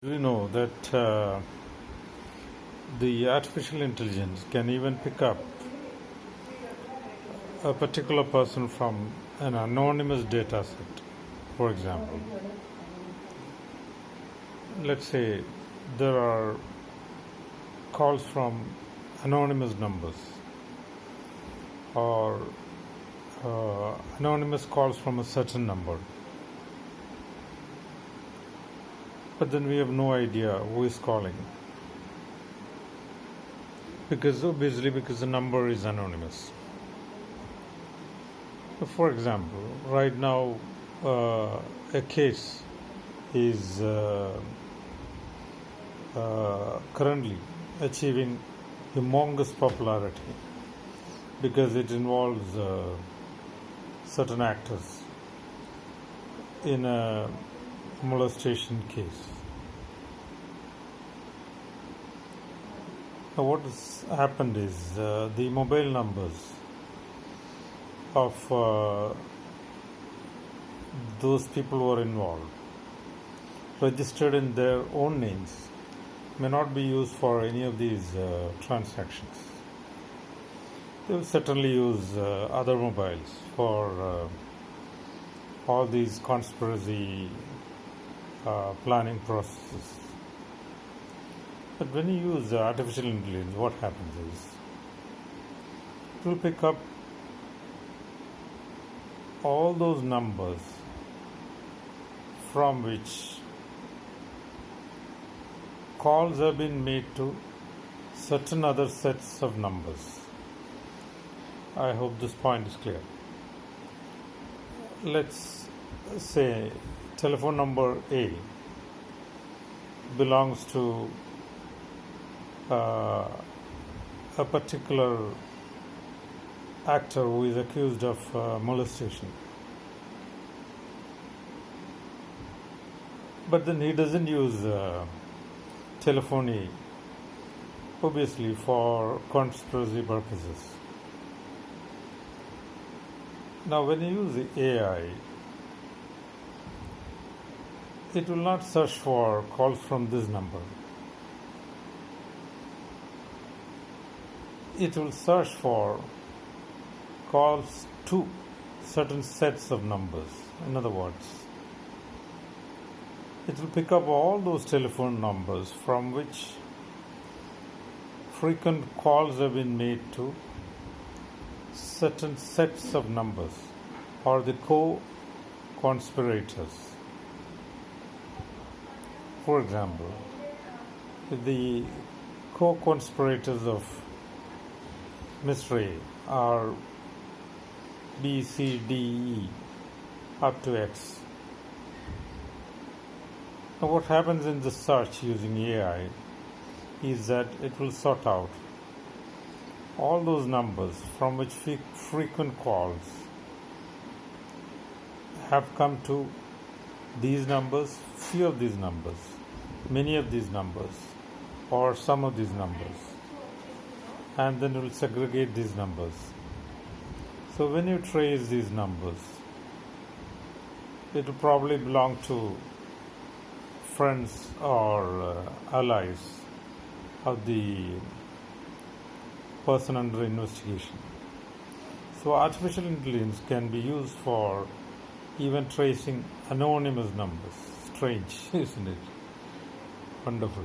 We know that the artificial intelligence can even pick up a particular person from an anonymous data set. For example, let's say there are calls from anonymous numbers or anonymous calls from a certain number. But then we have no idea who is calling, because the number is anonymous. For example, right now a case is currently achieving humongous popularity because it involves certain actors in a molestation case. Now, what has happened is the mobile numbers of those people who are involved, registered in their own names, may not be used for any of these transactions. They will certainly use other mobiles for all these conspiracy planning processes. But when you use artificial intelligence, what happens is it will pick up all those numbers from which calls have been made to certain other sets of numbers. I hope this point is clear. Let's say telephone number A belongs to a particular actor who is accused of molestation. But then he doesn't use telephone A, obviously for conspiracy purposes. Now, when you use the AI, it will not search for calls from this number. It will search for calls to certain sets of numbers. In other words, it will pick up all those telephone numbers from which frequent calls have been made to certain sets of numbers or the co-conspirators. For example, the co-conspirators of Mr. A are B, C, D, E, up to X. Now, what happens in the search using AI is that it will sort out all those numbers from which frequent calls have come to these numbers, few of these numbers, many of these numbers, or some of these numbers, and then it will segregate these numbers. So when you trace these numbers, it will probably belong to friends or allies of the person under investigation. So artificial intelligence can be used for even tracing anonymous numbers. Strange, isn't it? Wonderful.